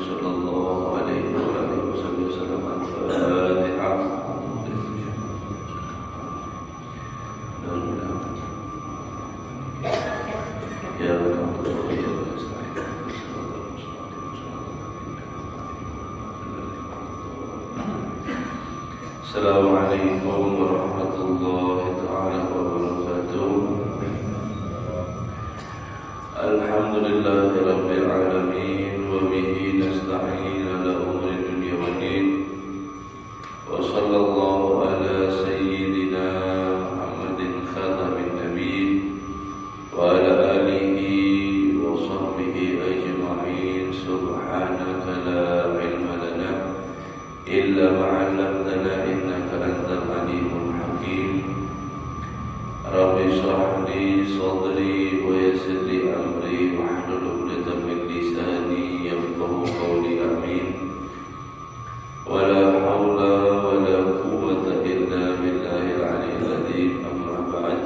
صلى الله عليه وآله وسلم. الفاتحة. يا رب السلام عليكم ورحمة الله تعالى وبركاته. الحمد لله رب العالمين وبه نستعين على أمور الدنيا والدين وصلى الله على سيدنا محمد خاتم النبيين وعلى آله وصحبه أجمعين. سبحانك لا علم لنا إلا ما علمتنا إنك أنت العليم الحكيم. رب اشرح لي صدري ويسر لي أمري واحلل عقدة من لساني يفقهوا قولي. آمين. ولا حول ولا قوة إلا بالله العلي العظيم. أما بعد.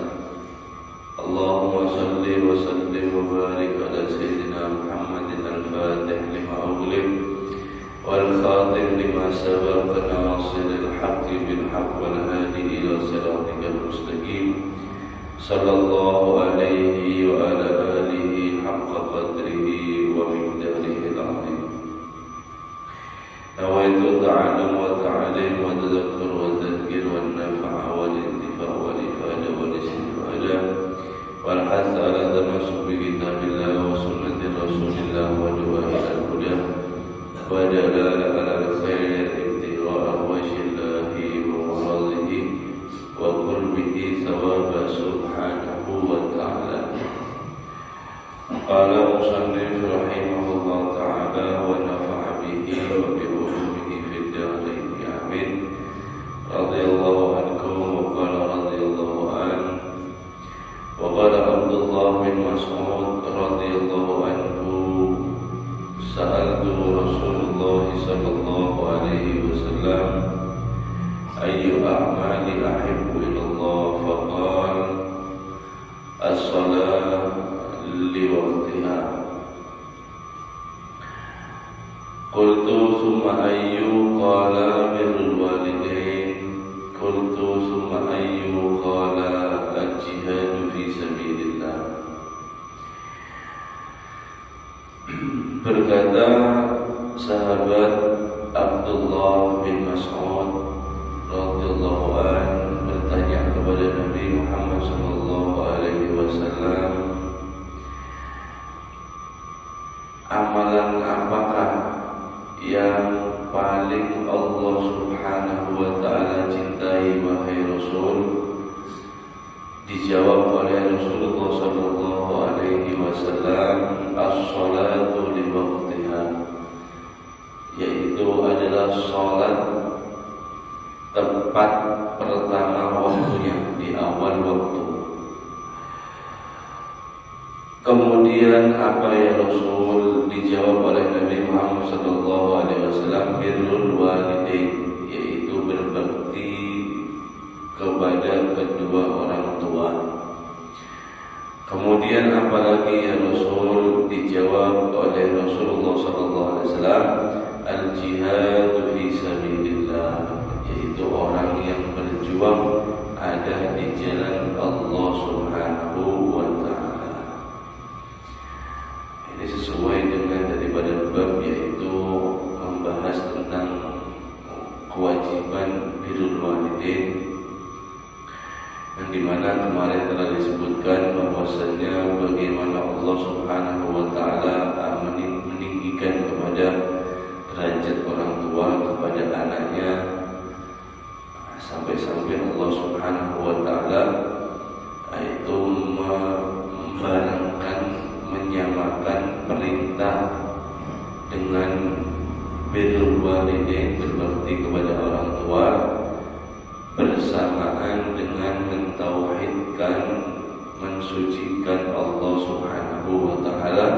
اللهم صل وسلم وبارك على سيدنا محمد الفاتح لما أغلق والخاتم لما سبق ناصر الحق بالحق والهادي إلى صراطك المستقيم. صلى الله عليه وعلى آله حق قدره ومقداره العظيم. نويت التعلم والتعليم والتذكر والتذكير والنفع والانتفاع والإفادة والاستفادة والحث على التمسك بكتاب الله وسنة رسول الله ودعاء إلى الهدى ودلالة على الخير ابتغاء وجه الله ومرضه وقربه ثواب سبحانه وتعالى. قال مصنف رحمه الله تعالى ونفع به وبعلومه في الدارين. آمين. رضي الله عنكم. وقال رضي الله عنه وقال عبد الله بن مسعود رضي الله عنه سألت رسول الله صلى الله عليه وسلم أي أعمال أحب إلى الله؟ فقال الصلاة لوقتها. قلت ثم أي؟ قال بر الوالدين. قلت ثم أي؟ قال الجهاد في سبيل الله. Berkata sahabat Abdullah bin Mas'ud radhiyallahu anhu bertanya kepada Nabi Muhammad sallallahu alaihi wasallam, amalan apakah yang paling Allah Subhanahu wa taala cintai wahai Rasul? Dijawab oleh Rasulullah sallallahu alaihi wasallam, as-salatu li waqtiha, yaitu adalah salat tepat pertama waktunya, di awal waktu. Kemudian apa ya Rasul? Dijawab oleh Nabi Muhammad sallallahu alaihi wasallam, birrul walidain, yaitu berbakti kepada kedua orang tua. Kemudian apalagi ya Rasul? Dijawab oleh Rasulullah sallallahu alaihi wasallam, al-jihad fi sabilillah, yaitu orang yang berjuang ada di jalan Allah Subhanahu wa taala. Ini sesuai dengan daripada bab, yaitu membahas tentang kewajiban birrul walidain, yang dimana kemarin telah disebutkan bahwasanya bagaimana Allah Subhanahu wa taala meninggikan kepada derajat orang tua kepada anaknya, sampai-sampai Allah Subhanahu wa taala itu membarengkan, menyamakan perintah dengan birrul walidain, berbakti kepada orang tua, bersamaan dengan mentauhidkan, mensucikan Allah Subhanahu wa taala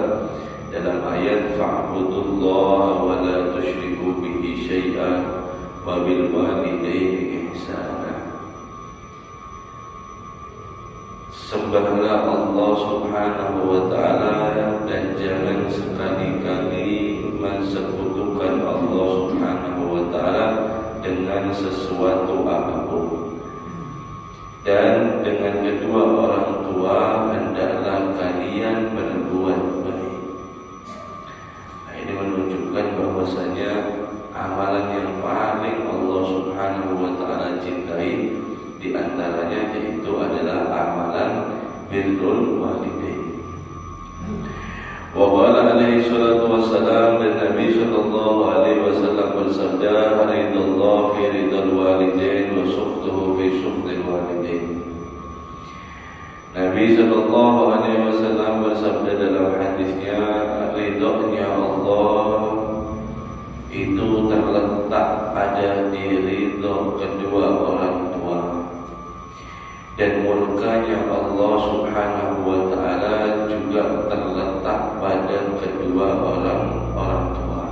dalam ayat fa'budullaha wa la tusyriku bihi syai'an wa bil walidaini ihsana. Sembahlah Allah Subhanahu wa taala dan jangan sekali-kali mensekutukan dengan kedua orang tua hendaklah kalian berbuat baik. Nah, ini menunjukkan bahwasanya amalan yang paling Allah Subhanahu wa taala cintai di antaranya yaitu adalah amalan birrul walidain. Wa qala alaihi salatu wassalam, dan Nabi sallallahu alaihi wasallam bersabda, ridallahu fi ridal walidain wa sukhtuhu fi sukhtil walidain. Nabi sallallahu alaihi wasallam bersabda dalam hadisnya, ridhonya Allah itu terletak pada di ridho kedua orang tua, dan murkanya Allah Subhanahu wa taala juga terletak pada kedua orang tua.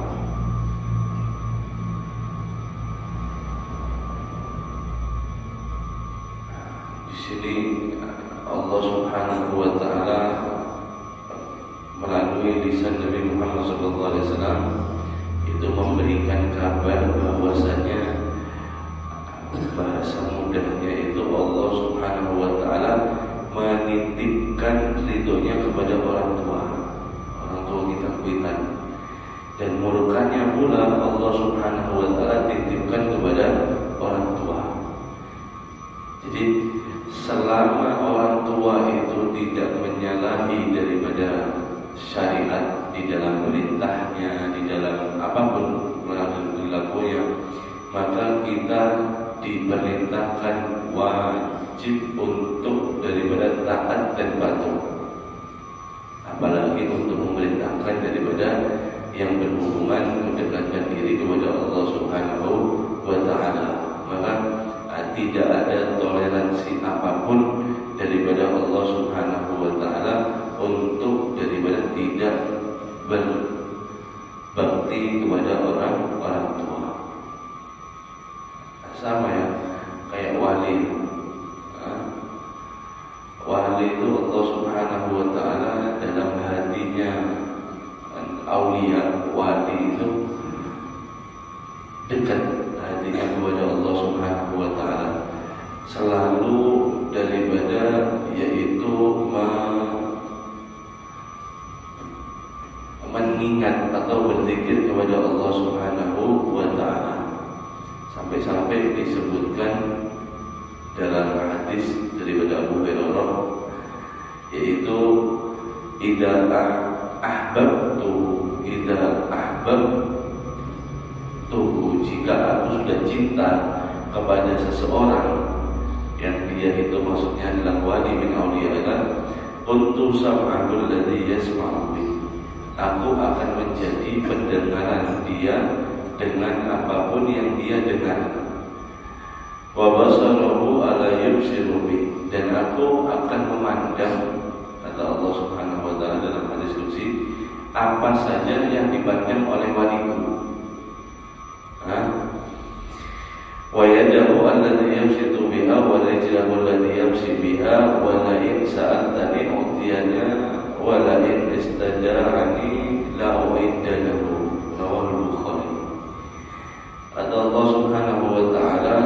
Di sini Allah Subhanahu wa taala melalui lisan Nabi Muhammad sallallahu alaihi wasallam itu memberikan kabar bahwasanya bahasa mudahnya itu Allah Subhanahu wa taala menitipkan ridhonya kepada orang tua kita, dan murkanya pula Allah Subhanahu wa taala titipkan kepada orang tua. Jadi selama orang tua itu tidak menyalahi daripada syariat di dalam perintahnya, di dalam apapun perilakunya, maka kita diperintahkan wajib untuk daripada taat dan patuh. Apalagi untuk memerintahkan daripada yang berhubungan mendekatkan diri kepada Allah Subhanahu wa taala, maka tidak ada toleransi apapun daripada Allah Subhanahu wa taala untuk daripada tidak berbakti kepada orang tua. Sama ya, kayak wali. Wali itu Allah Subhanahu wa taala dalam hatinya aulia, wali itu dekat hatinya kepada Allah Subhanahu wa taala, selalu daripada yaitu mengingat atau berzikir kepada Allah Subhanahu wa taala. Sampai-sampai disebutkan dalam hadis daripada Abu Hurairah, yaitu idza ahbabtu jika aku sudah cinta kepada seseorang yang dia itu maksudnya adalah wali min auliyaillah, kuntu sam'ahul ladzi yasma'u bi, aku akan menjadi pendengaran dia dengan apapun yang dia dengar, wa basarahu ala yubsiru bi, dan aku akan memandang, kata Allah Subhanahu wa taala dalam hadis qudsi, apa saja yang dipandang oleh waliku. Wa yadahu alladhi yamsitu biha wa rijlahu alladhi yamsi biha wa la in sa'altani u'tiyana wa la in istajarani la u'iddalahu, rawahu Bukhari. Kata Allah Subhanahu wa taala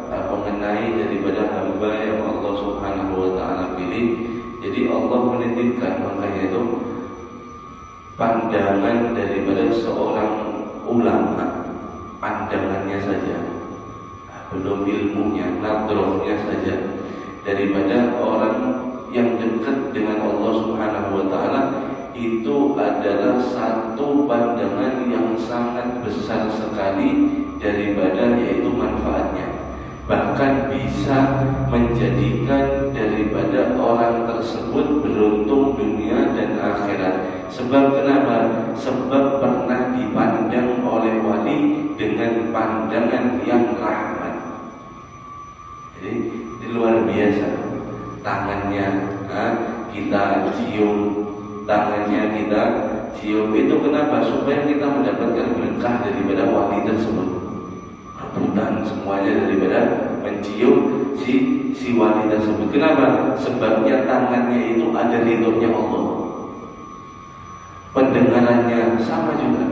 mengenai daripada hamba yang Allah Subhanahu wa taala pilih. Jadi Allah menitipkan, makanya itu pandangan daripada seorang ulama, pandangannya saja, belum ilmunya, nadrohnya saja, daripada orang yang dekat dengan Allah Subhanahu wa taala, itu adalah satu pandangan yang sangat besar sekali daripada yaitu manfaatnya, bahkan bisa menjadikan daripada orang tersebut beruntung dunia dan akhirat. Sebab kenapa? Sebab pernah dipandang oleh wali dengan pandangan yang rahmat. Jadi ini luar biasa. Tangannya kita cium, tangannya kita cium, itu kenapa? Supaya kita mendapatkan berkah daripada wali tersebut. Rebutan semuanya daripada mencium si wali tersebut. Kenapa? Sebabnya tangannya itu ada ridhonya Allah. Pendengarannya sama juga.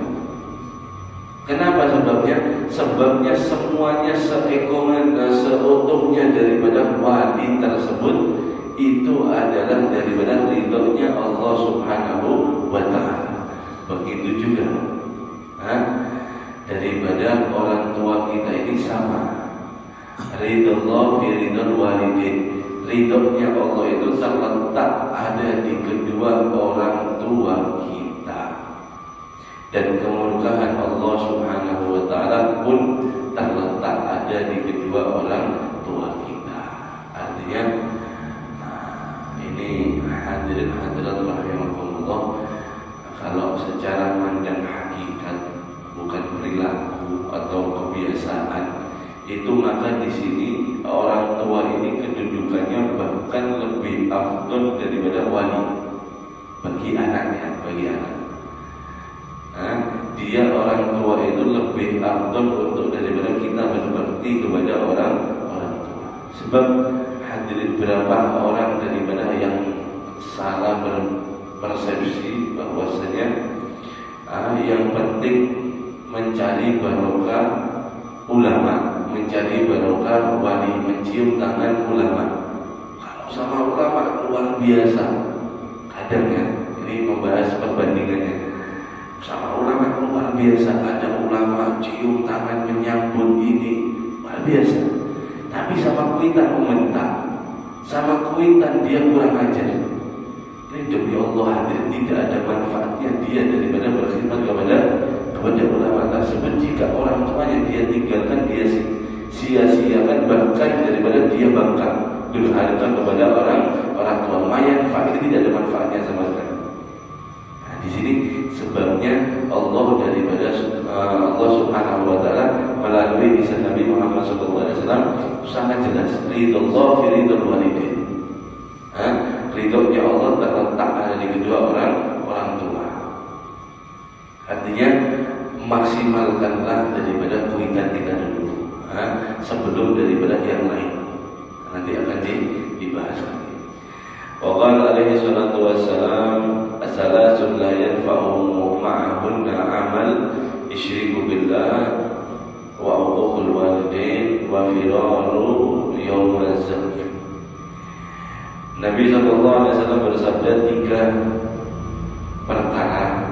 Kenapa? sebabnya? Sebabnya semuanya seutuhnya daripada wali tersebut itu adalah daripada ridhonya Allah Subhanahu wa ta'ala. Begitu juga daripada orang tua kita ini sama. Ridullah fi ridul walidin. Ridhonya Allah itu terletak ada di kedua orang tua kita. Dan kemurkaan Allah Subhanahu wa ta'ala pun terletak ada di kedua orang tua kita. Artinya ini hadirin hadirat rahimakumullah, kalau secara mandang hakikat bukan perilaku atau kebiasaan itu, maka di sini orang tua ini kedudukannya bahkan lebih afdol daripada wali bagi anaknya, bagi anak. Dia orang tua itu lebih afdol untuk daripada kita berbakti kepada orang tua. Sebab hadirin, berapa orang daripada yang salah berpersepsi bahwasanya yang penting mencari barokah ulama, mencari barokah wali, mencium tangan ulama. Kalau sama ulama luar biasa. Kadang ya, ini membahas perbandingannya. Sama ulama luar biasa, ada ulama cium tangan menyambut ini luar biasa. Tapi sama kuitan mementak, sama kuitan dia kurang ajar. Ini demi Allah hadirin, tidak ada manfaatnya dia daripada berkhidmat kepada ulama tersebut. Jika orang tuanya dia tinggalkan, dia sia-siakan, bahkan daripada dia bangkang durhaka kepada orang tua, manfaat ini tidak ada manfaatnya sama sekali. Nah, di sini sebabnya Allah daripada Allah Subhanahu wa ta'ala melalui lisan Nabi Muhammad SAW sangat jelas, ridullah fi ridul walidin. Ridhonya Allah terletak ada di kedua orang tua. Artinya maksimalkanlah daripada kuitan kita dulu sebelum daripada yang lain. Nanti akan dibahas lagi. Wa qala alaihi salatu wassalam, as-salasun la yanfa'u ma'ahunna amal isyriku billah wa uququl walidain wa firaru yawma zalf. Nabi SAW bersabda 3 perkara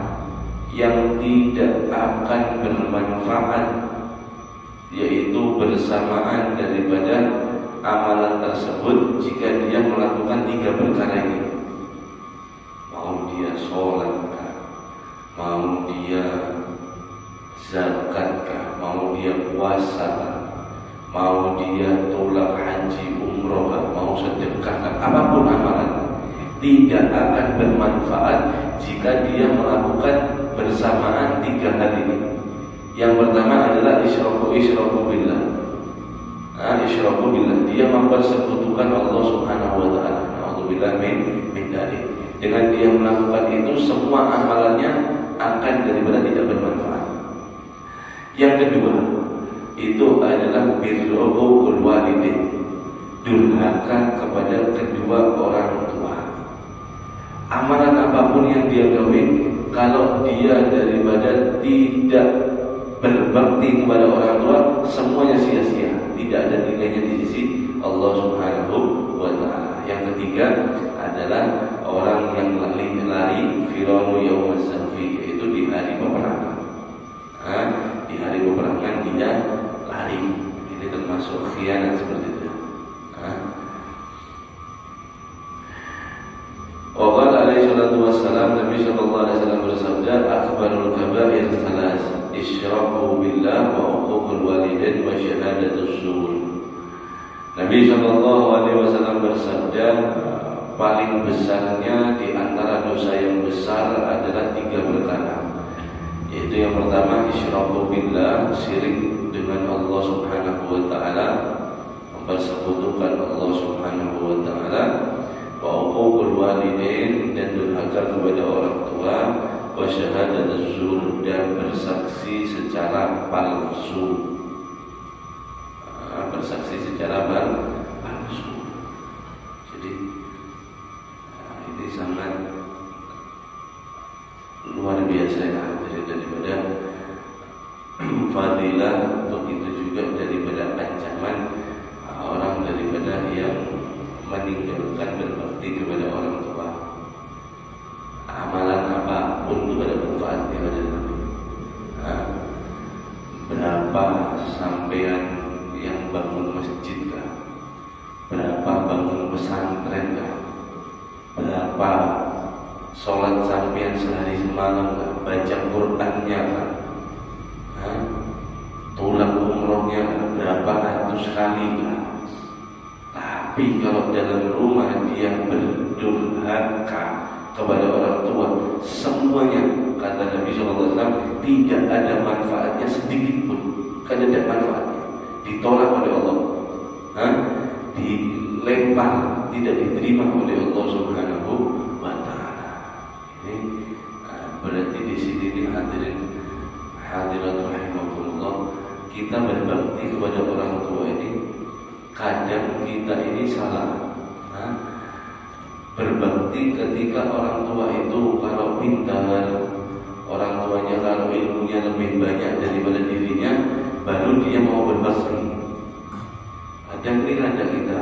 yang tidak akan bermanfaat, yaitu bersamaan daripada amalan tersebut jika dia melakukan 3 perkara ini. Mau dia sholatkah, mau dia zakatkah, mau dia puasa, mau dia tolak haji umroh, mau sedekah, apapun amalan, tidak akan bermanfaat jika dia melakukan bersamaan 3 hal ini. Yang pertama adalah isyraku billah. Isyraku billah, dia mempersekutukan Allah Subhanahu wa ta'ala. Na'udzubillah min dzalik. Dengan dia melakukan itu, semua amalannya akan daripada tidak bermanfaat. Yang kedua, itu adalah birrul walidain, durhaka kepada kedua orang tua. Amalan apapun yang dia gawe, kalau dia daripada tidak berbakti kepada orang tua, semuanya sia-sia, tidak ada nilainya di sisi Allah Subhanahu wa ta'ala. Yang ketiga adalah orang yang lari firanu yaumaz zafi, yaitu di hari peperangan. Di hari peperangan dia lari, ini termasuk khianat seperti itu. Wa qala alaihi salatu wassalam, Nabi sallallahu alaihi wasallam bersabda, akbarul kabair salas, isyraku billah wa uququl walidain wa syahadatus zur. Nabi sallallahu alaihi wasallam bersabda, paling besarnya di antara dosa yang besar adalah 3 perkara. Yaitu yang pertama, isyraku billah, syirik dengan Allah Subhanahu wa ta'ala, mempersekutukan Allah Subhanahu wa ta'ala, wa uququl walidain, dan durhaka kepada orang tua, wa syahadatuz zur, dan bersaksi secara palsu. Bersaksi secara palsu. Jadi ini sangat luar biasa ya, daripada fadilah, begitu juga daripada ancaman orang daripada yang meninggalkan berbakti kepada orang tua. Amalan apapun itu ada manfaatnya pada Nabi. Berapa sampean yang bangun masjid kah? Berapa bangun pesantren kah? Berapa sholat sampean sehari semalam kah? Baca Qur'annya kah? Tulang umrohnya kah? Berapa ratus kali kah? Tapi kalau dalam rumah dia berdurhaka kepada orang tua, semuanya, kata Nabi SAW, tidak ada manfaatnya sedikit pun. Kan ada manfaatnya, ditolak oleh Allah, dilempar, tidak diterima oleh Allah Subhanahu wa Ta'ala. Ini berarti di sini hadirat rahimakumullah, kita berbakti kepada orang tua ini, kadang kita ini salah. Berbakti ketika orang tua itu kalau pintar, orang tuanya kalau ilmunya lebih banyak daripada dirinya, baru dia mau berbakti. Ada kita,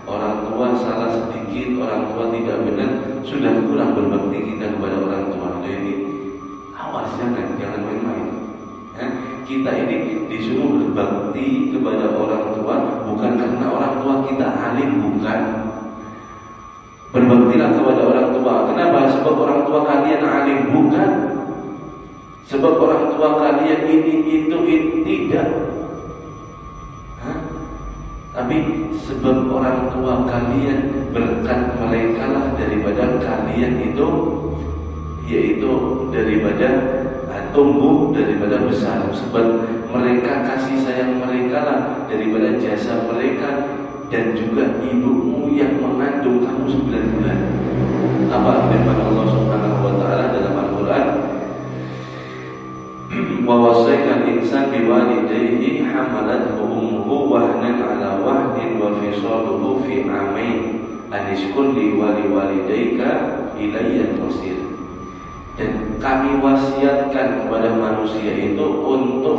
orang tua salah sedikit, orang tua tidak benar, sudah kurang berbakti kita kepada orang tua. Jadi awas, jangan main-main. Kita ini disuruh berbakti kepada orang tua bukan karena orang tua kita alim, bukan. Berbaktilah kepada orang tua. Kenapa? Sebab orang tua kalian alim, bukan. Sebab orang tua kalian ini itu tidak. Tapi sebab orang tua kalian, berkat mereka lah daripada kalian itu, yaitu daripada tumbuh, daripada besar. Sebab mereka kasih sayang mereka lah daripada jasa mereka. Dan juga ibumu yang mengandung kamu 9 bulan. Apa firman Allah Subhanahu wa Ta'ala dalam Al-Quran? Wa wasaina al-insan biwalidayhi hamalathu ummuhu wahnan ala wahnin wa fisaluhu fi amain an ishkur li wa liwalidayka ilayya al-masir. Dan kami wasiatkan kepada manusia itu untuk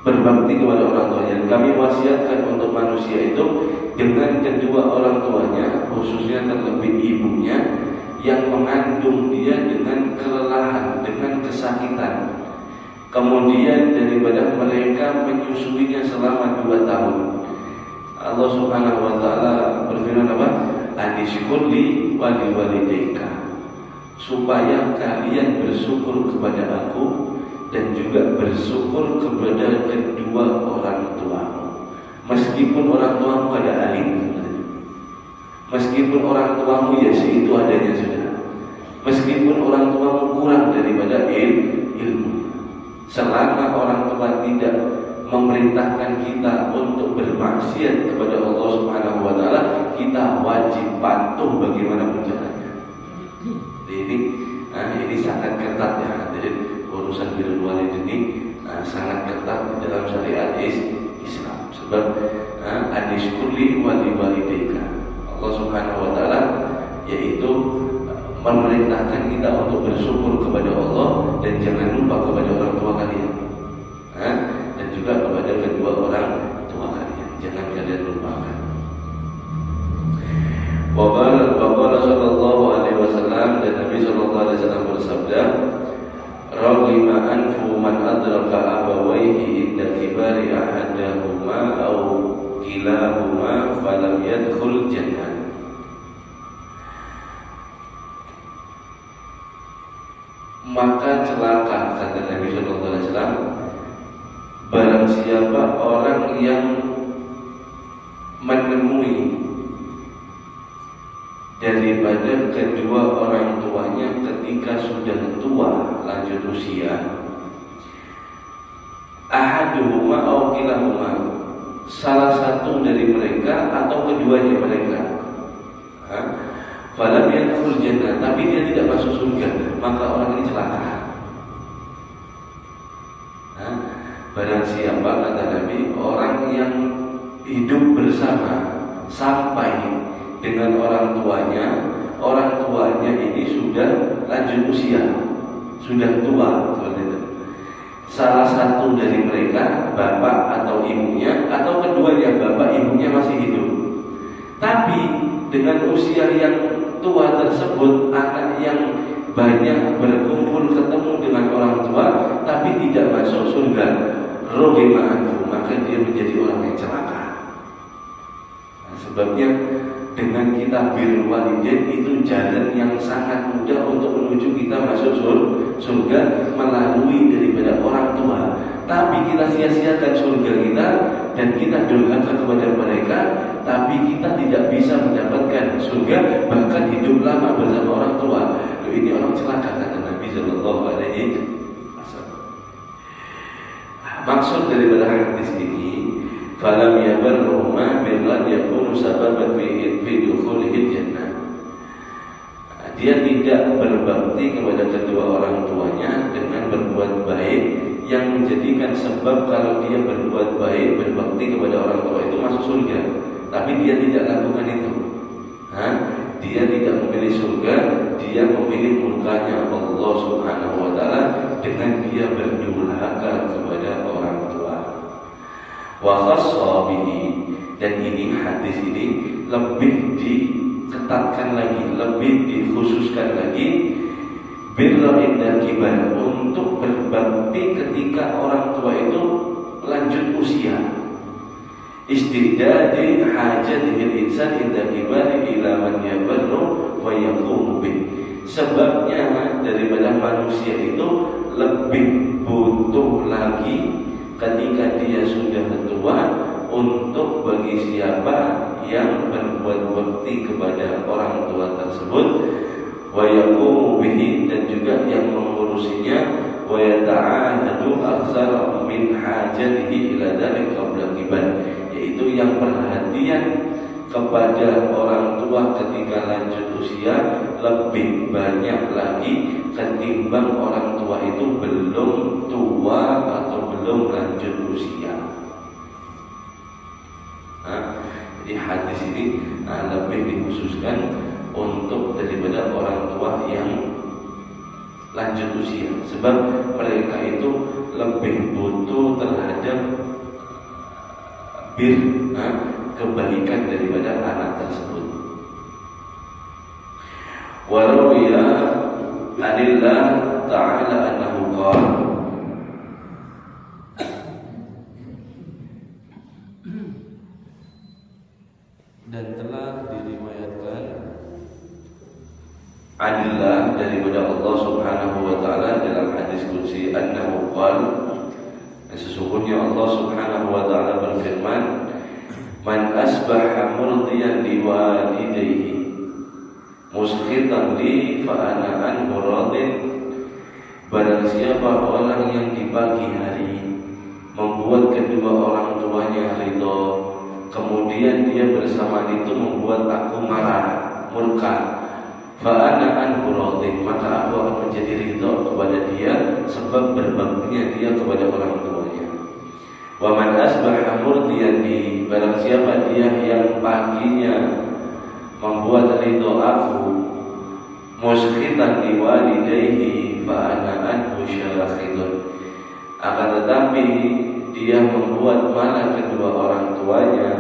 berbakti kepada orang tuanya. Kami wasiatkan untuk manusia itu dengan kedua orang tuanya, khususnya terlebih ibunya yang mengandung dia dengan kelelahan, dengan kesakitan. Kemudian daripada mereka menyusuinya selama 2 tahun. Allah Subhanahu wa Ta'ala berfirman apa? Anishkurli waliwalidayka, supaya kalian bersyukur kepada aku dan juga bersyukur kepada kedua orang tuamu. Meskipun orang tuamu ada alim, meskipun orang tuamu ya itu adanya sudah, meskipun orang tuamu kurang daripada ilmu, selama orang tua tidak memerintahkan kita untuk bermaksiat kepada Allah Subhanahu wa Ta'ala, kita wajib patuh bagaimanapun caranya. Ini sangat ketat ya hadirin. Urusan birrul walidain ini sangat ketat dalam syariat Islam. Sebab anishkurli wa liwalidayka, Allah Subhanahu wa Ta'ala yaitu memerintahkan kita untuk bersyukur kepada Allah dan jangan lupa kepada orang tua kalian, dan juga kepada kedua orang tua kalian, jangan kalian lupakan. Wa qala sallallahu alaihi wasallam, dan Nabi sallallahu alaihi wasallam bersabda, Raghima anfu man adraka abawaihi inda kibari ahadahuma aw kilahuma falam yadkhul jannah. Maka celaka, kata Nabi sallallahu alaihi wasallam, barang siapa orang yang menemui daripada kedua orang tuanya ketika sudah tua, lanjut usia, ahaduhuma aw kilahuma, salah satu dari mereka atau keduanya mereka, falam yadkhul jannah, tapi dia tidak masuk surga, maka orang ini celaka. Barang siapa, kata Nabi, orang yang hidup bersama sampai dengan orang tuanya ini sudah lanjut usia, sudah tua seperti itu. salah satu dari mereka, bapak atau ibunya, atau keduanya, bapak ibunya masih hidup. Tapi dengan usia yang tua tersebut, anak yang banyak berkumpul ketemu dengan orang tua tapi tidak masuk surga, rohimah, maka dia menjadi orang yang celaka. Nah, sebabnya dengan kita birrul walidain itu jalan yang sangat mudah untuk menuju kita masuk surga melalui daripada orang tua. Tapi kita sia-siakan surga kita dan kita durhaka kepada mereka, tapi kita tidak bisa mendapatkan surga bahkan hidup lama bersama orang tua. Loh, ini orang celaka kata Nabi Sallallahu Alaihi Wasallam. Maksud daripada hadis ini, falam yabarruhuma birran yakunu sababan fi dukhulihil jannah. Dia tidak berbakti kepada kedua orang tuanya dengan berbuat baik yang menjadikan sebab kalau dia berbuat baik, berbakti kepada orang tua itu masuk surga. Tapi dia tidak lakukan itu. Dia tidak memilih surga, dia memilih murkanya Allah Subhanahu wa taala dengan dia berdurhaka kepada orang tua. Wa khassa bihi, dan ini hadis ini lebih diketatkan lagi, lebih dikhususkan lagi, birra inda kibar, untuk berbakti ketika orang tua itu lanjut usia. Istidadi hajatihil insan inda kibar ila man yabarru wa yaqumu bih. Sebabnya daripada manusia itu lebih butuh lagi ketika dia sudah tua untuk bagi siapa yang berbuat bakti kepada orang tua tersebut, wa yaqumu bihi, dan juga yang mengurusinya, wa yata'ahadu aktsara min hajatihi ila dzalik qabla kibar, yaitu yang perhatian kepada orang tua ketika lanjut usia lebih banyak lagi ketimbang orang tua itu belum tua atau belum lanjut usia. Jadi hadis ini lebih dikhususkan untuk daripada orang tua yang lanjut usia, sebab mereka itu lebih butuh terhadap kebaikan daripada anak tersebut. Warawiya anillah ta'ala annahu qala, dan telah diriwayatkan anillah daripada Allah Subhanahu wa taala dalam hadis qudsi, annahu qala, sesungguhnya Allah Subhanahu wa taala berfirman, man asbaha murdiyan liwalidayhi muskhitan li fa ana anhu radin, barang siapa orang yang di pagi hari membuat kedua orang tuanya ridho, kemudian dia bersama itu membuat aku marah, murka, fa ana anhu radin, maka aku akan menjadi ridho kepada dia sebab berbaktinya dia kepada orang tuanya. Wa man asbaha murdiyan li, barang siapa dia yang paginya membuat ridho aku, muskhitan li walidayhi fa ana anhu syakhidun, akan tetapi dia membuat marah kedua orang tuanya,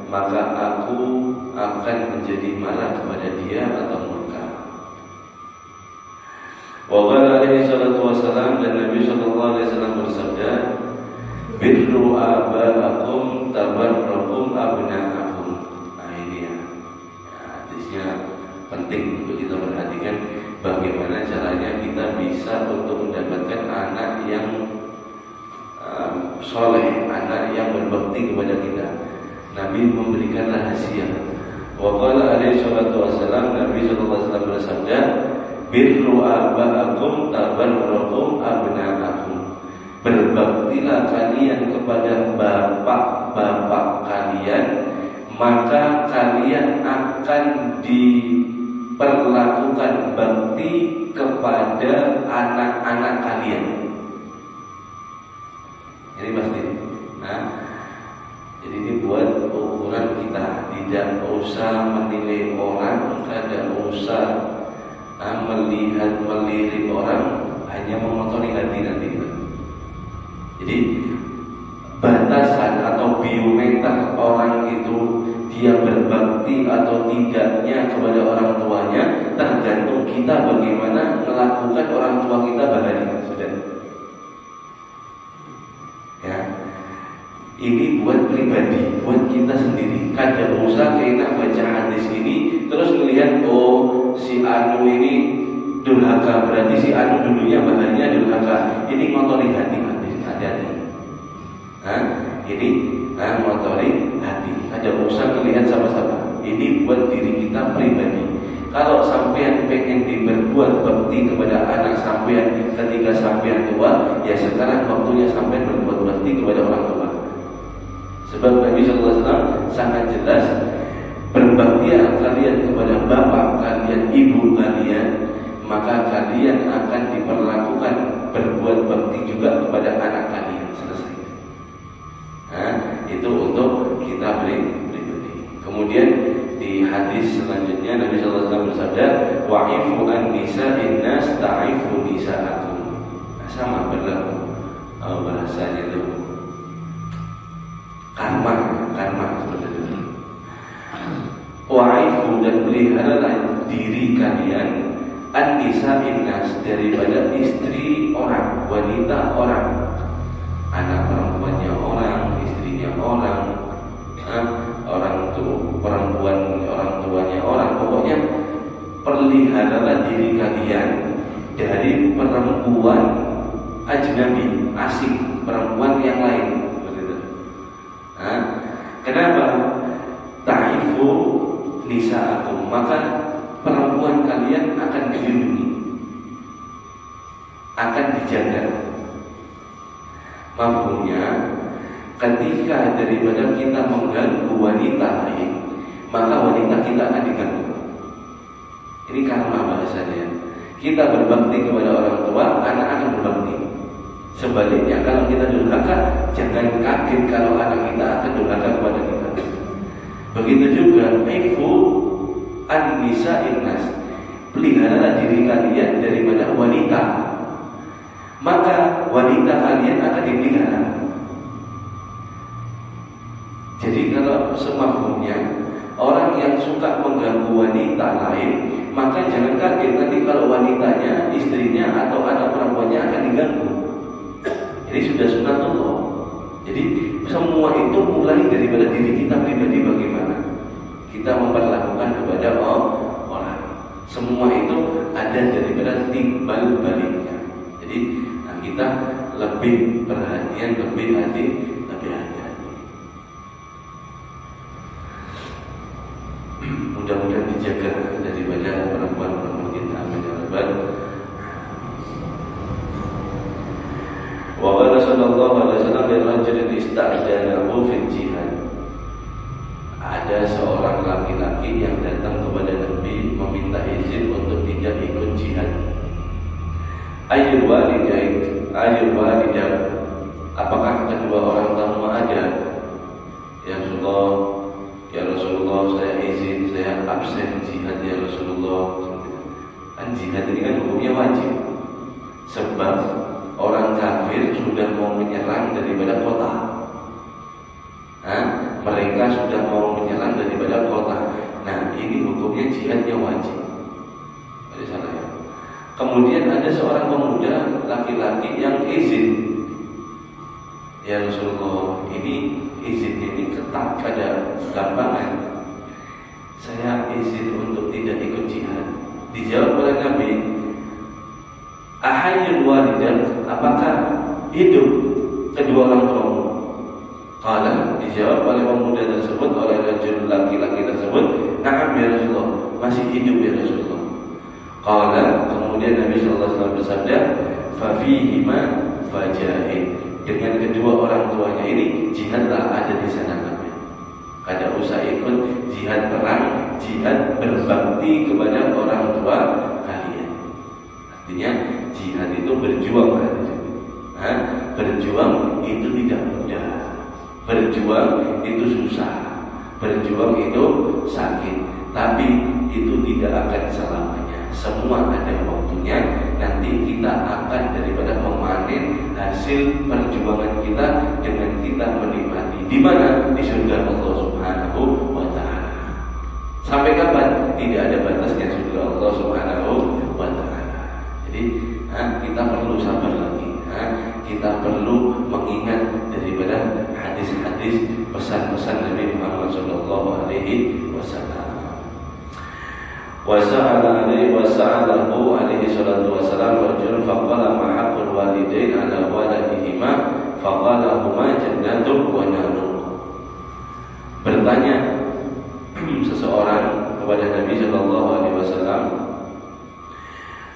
maka aku akan menjadi marah kepada dia atau murka. Wa qala alaihi salatu wassalam, dan Nabi sallallahu alaihi wasallam bersabda, birru aba'akum tabarrukum abna'akum. Nah ini ya, hadisnya penting untuk kita perhatikan bagaimana caranya kita bisa untuk mendapatkan anak yang soleh, anak yang berbakti kepada kita. Nabi memberikan rahasia. Wa qala alaihi salatu wassalam, Nabi sallallahu alaihi wasallam bersabda, birru aba'akum tabarrukum abna'akum, berbaktilah kalian kepada bapak-bapak kalian, maka kalian akan diperlakukan bakti kepada anak-anak kalian. Ini pasti. Jadi ini buat ukuran kita, tidak usah menilai orang, tidak usah melihat melirik orang, hanya memotori hati nanti kita. Jadi batasan atau biometer orang itu dia berbakti atau tidaknya kepada orang tuanya tergantung kita bagaimana melakukan orang tua kita bahagia. Sudah. Ya. Ini buat pribadi, buat kita sendiri. Kada usah kita baca hadis ini terus melihat oh si Anu ini durhaka, berarti si Anu dulunya bahannya durhaka. Ini ngotori hati. Ini ngotori hati. Ada usah melihat sama-sama. Ini buat diri kita pribadi. Kalau sampean pengen berbuat bakti kepada anak sampean ketika sampean tua, ya sekarang waktunya sampean berbuat bakti kepada orang tua. Sebab Nabi SAW sangat jelas, berbaktilah kalian kepada bapak kalian, ibu kalian, maka kalian akan diperlakukan berbuat bakti juga kepada anak kalian. Selesai. Itu untuk kita pribadi. Kemudian di hadis selanjutnya Nabi SAW bersabda, wa'ifu an nisa'in nas ta'ifu nisa'akum. Sama berlaku bahasanya itu karma seperti itu. Wa'ifu dan peliharalah diri kalian an nisa'in nas, daripada istri orang, wanita orang, anak perempuannya orang, istrinya orang, orang perempuan orang tuanya orang. Pokoknya peliharalah diri kalian dari perempuan ajnabi, asing, perempuan yang lain. Kenapa? Ta'ifu nisa'akum, maka perempuan kalian akan dilindungi, akan dijaga. Mafhumnya, ketika daripada kita mengganggu wanita lain, maka wanita kita akan diganggu. Ini karma bahasanya. Kita berbakti kepada orang tua, anak akan berbakti. Sebaliknya, kalau kita durhaka, jangan kaget kalau anak kita akan durhaka kepada kita. Begitu juga, ifu an-nisa'in nas, peliharalah diri kalian daripada wanita, maka wanita kalian akan dipelihara. Jadi kalau semafhumnya, orang yang suka mengganggu wanita lain, maka jangan kaget nanti kalau wanitanya, istrinya atau anak perempuannya akan diganggu. Jadi sudah sunatullah. Jadi semua itu mulai daripada diri kita pribadi, bagaimana kita memperlakukan kepada orang. Semua itu ada daripada timbal baliknya. Jadi kita lebih perhatian, lebih hati-hati. Mudah-mudahan dijaga daripada perempuan-perempuan kita. Amin ya rabbal. Wa qala sallallahu alaihi wasallam li rajulin ista'danahu fil jihad. Ada seorang laki-laki yang datang kepada Nabi meminta izin untuk tidak ikut jihad. Ayyul walidain, apakah kedua orang tua ada? Ya Rasulullah, saya izin, saya absen jihad ya Rasulullah. Kan jihad ini kan hukumnya wajib. Sebab orang kafir sudah mau menyerang daripada kota. Mereka sudah mau menyerang daripada kota. Nah, ini hukumnya jihadnya wajib. Ada salah ya. Kemudian ada seorang pemuda laki-laki yang izin. Ya Rasulullah, ini izin ini ketat, kada gampangan. Saya izin untuk tidak ikut jihad. Dijawab oleh Nabi, ahayyul walidan, apakah hidup kedua orang tuamu? Qala, dijawab oleh pemuda tersebut, oleh rajul laki-laki tersebut, na'am ya Rasulullah, masih hidup ya Rasulullah. Qala, kemudian Nabi SAW bersabda, fa fihima fajahid, dengan kedua orang tuanya ini jihadlah ada di sana Nabi. Kada usah ikut jihad perang, jihad berbakti kepada orang tua kalian. Artinya jihad itu berjuang. Berjuang itu tidak mudah. Berjuang itu susah. Berjuang itu sakit. Tapi itu tidak akan selamanya. Semua ada waktunya. Nanti kita akan daripada memanen hasil hasil perjuangan kita dengan kita menikmati di mana? Di surga Allah Subhanahu wa taala. Sampai kapan? Tidak ada batasnya surga Allah Subhanahu wa taala. Jadi kita perlu sabar lagi. Kita perlu mengingat daripada hadis-hadis pesan-pesan Nabi Muhammad sallallahu alaihi wasallam. Wasa'alahu alaihi salatu wasalam rajul faqala ma haqqul walidain ala waladihima faqala huma jannatun wa narun. Bertanya seseorang kepada Nabi sallallahu alaihi wasallam,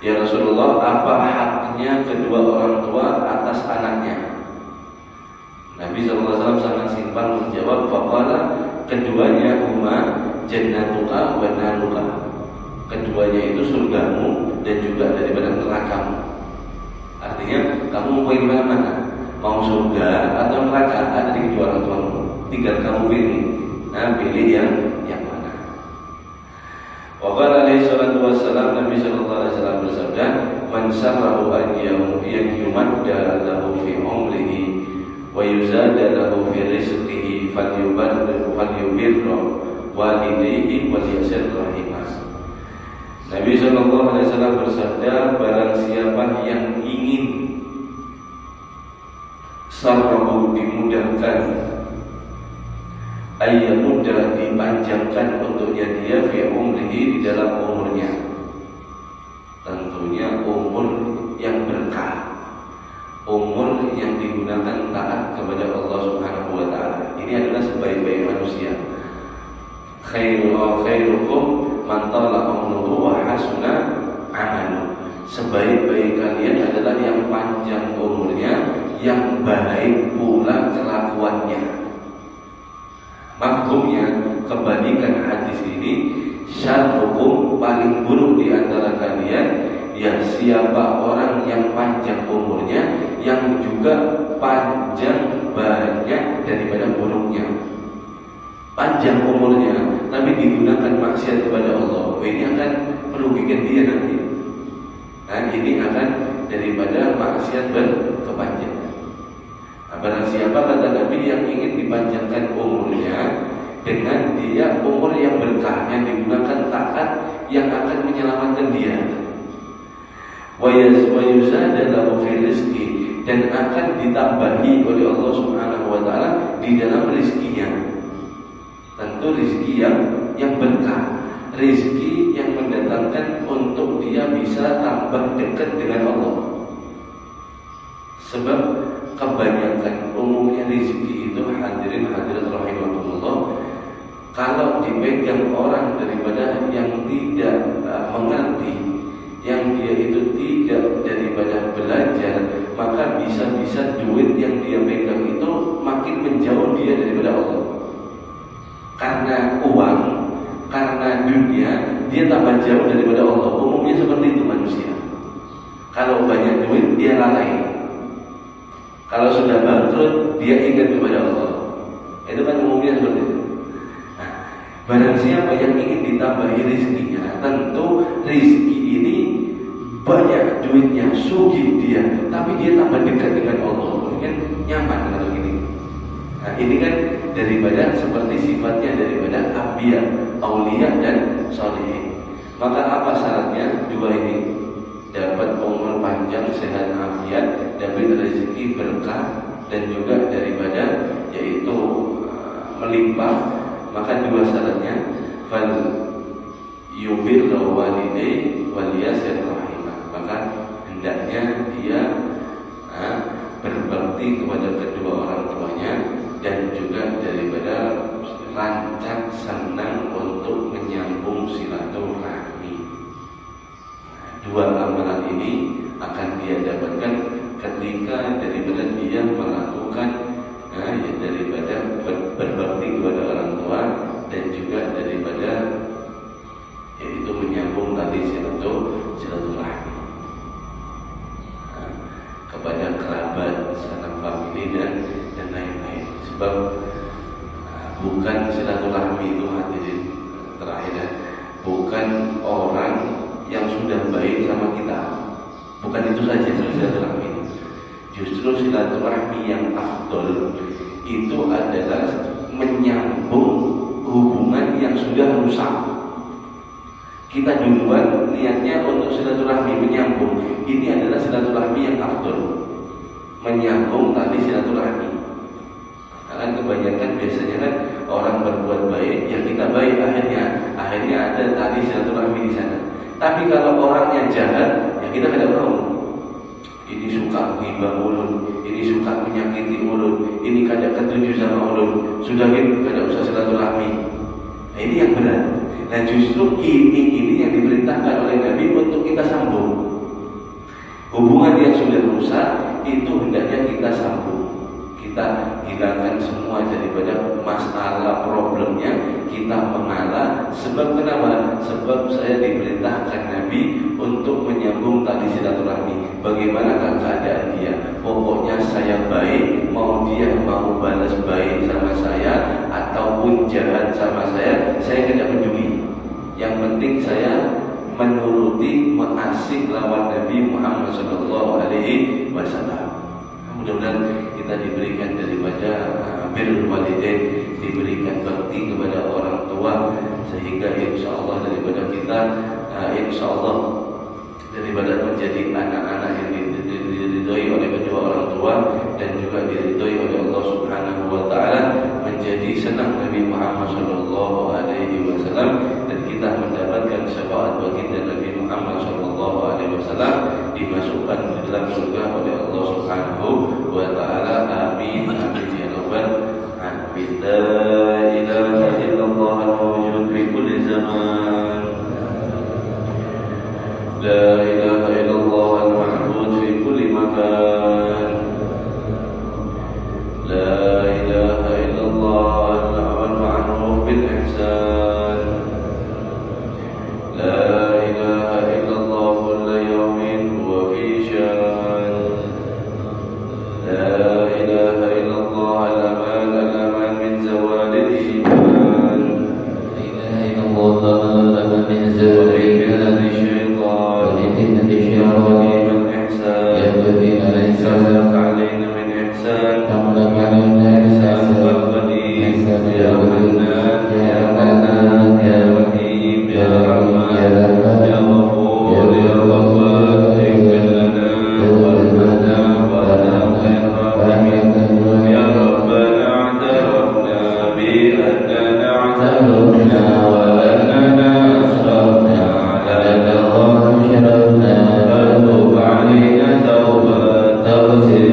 "Ya Rasulullah, apa haknya kedua orang tua atas anaknya?" Nabi sallallahu alaihi wasallam sangat simpel menjawab, faqala, keduanya huma jannatuka wa naruka. Keduanya itu surgamu dan juga daripada nerakamu. Artinya kamu mau pilih mana? Mau surga atau neraka? Ada di kedua orang tuamu. Tinggal kamu pilih. Pilih yang mana? Wa qala alaihi salatu wassalam, Nabi sallallahu alaihi wasallam bersabda, "Man sarrahu an yumadda lahu fi umrihi wa yuzada lahu fi rizqihi falyubirra walidayhi wal yasir rahimah." Nabi sallallahu alaihi wasallam bersabda, barang siapa yang ingin sarrahu dimudahkan, mudah dipanjangkan untuknya dia fi umrihi, di dalam umurnya, tentunya umur yang berkah, umur yang digunakan taat kepada Allah Subhanahu wa taala. Ini adalah sebaik-baik manusia. Khairukum man tala umruhu wa hasuna amalu. Sebaik-baik kalian adalah yang panjang umurnya, yang baik pula kelakuannya. Mafhumnya, kebalikan hadis ini, syarrukum, paling buruk di antara kalian, ya siapa orang yang panjang umurnya, yang juga panjang banyak daripada buruknya. Panjang umurnya tapi digunakan maksiat kepada Allah, ini akan merugikan dia nanti. Ini akan daripada maksiat berkepanjangan. Barang siapa, kata Nabi, yang ingin dipanjangkan umurnya dengan dia umur yang berkah, yang digunakan taat, yang akan menyelamatkan dia. Wa yuzada lahu fi rizqi, dan akan ditambahi oleh Allah Subhanahu wa taala di dalam rizkinya. Tentu rizki yang berkah, rizki yang mendatangkan untuk dia bisa tambah dekat dengan Allah. Sebab kebanyakan umumnya rizki itu, hadirin hadirat rahimakumullah, kalau dipegang orang daripada yang tidak mengerti, yang dia itu tidak daripada belajar, maka bisa-bisa duit yang dia pegang itu makin menjauh dia daripada Allah. Karena uang, karena dunia, dia tambah jauh daripada Allah. Umumnya seperti itu manusia. Kalau banyak duit, dia lalai. Kalau sudah bangkrut, dia ingat kepada Allah. Itu kan umumnya seperti itu. Barang siapa yang ingin ditambahi rizkinya, tentu rizki ini banyak duitnya, sugih dia, tapi dia tambah dekat dengan Allah. Ini kan nyaman kalau gini. Ini kan daripada seperti sifatnya daripada anbiya, aulia dan sholihin. Maka apa syaratnya? Dua ini, dapat umur panjang, sehat afiat, dapat rezeki berkah, dan juga daripada yaitu melimpah. Maka dua syaratnya, fal yubirra walidayhi wal yasir rahimah. Maka hendaknya dia berbakti kepada kedua orang tuanya, dan juga daripada rancang senang untuk menyambung silaturahmi. Dua amalan ini akan dia dapatkan ketika daripada dia melakukan daripada berbakti kepada orang tua, dan juga daripada yaitu menyambung tadi silaturahmi kepada kerabat, sanak famili dan lain-lain. Sebab bukan silaturahmi itu, hadirin terakhir, bukan orang yang sudah baik sama kita, bukan itu saja silaturahmi. Justru silaturahmi yang afdol itu adalah menyambung hubungan yang sudah rusak. Kita duluan niatnya untuk silaturahmi menyambung. Ini adalah silaturahmi yang afdol, menyambung tali silaturahmi. Karena kebanyakan biasanya kan orang berbuat baik, yang kita baik akhirnya ada tali silaturahmi di sana. Tapi kalau orangnya jahat, ya kita tidak mau. Ini suka ghibah mulut, ini suka menyakiti mulut, ini kadang ketujuh sama mulut. Sudah gitu, kadang usah silaturahmi. Nah, ini yang berat. Nah justru ini yang diperintahkan oleh Nabi untuk kita sambung. Hubungan yang sudah rusak itu hendaknya kita sambung. Kita hilangkan semua daripada masalah problemnya, kita mengalah. Sebab kenapa? Sebab saya diperintahkan Nabi untuk menyambung tali silaturahmi. Bagaimana keadaan dia? Pokoknya saya baik, mau dia mau balas baik sama saya ataupun jahat sama saya tidak peduli. Yang penting saya menuruti, mengasihi lawan Nabi Muhammad SAW. Mudah-mudahan kita diberikan daripada birrul walidain, diberikan bakti kepada orang tua, sehingga insya Allah daripada kita insya Allah daripada menjadi anak-anak yang diridhoi oleh kedua orang tua dan juga diridhoi oleh Allah Subhanahu wa taala, menjadi senang Nabi Muhammad sallallahu alaihi wasallam, dan kita mendapatkan syafaat baginda Nabi Muhammad sallallahu alaihi wasallam, dimasukkan ke dalam surga oleh Allah Subhanahu wa taala. Amin amin ya rabbal alamin. La ilaha illallah al-mawjud fi kulli zaman. La ilaha illallah al-ma'bud fi kulli makan. La ilaha illallah al-ma'ruf bil ihsan. La ilaha illallah kulla yawmin huwa fi shan. La ilaha illallah al-aman min zawal al-iman. La ilaha illallah al-aman min zawal علينا توبة تغفر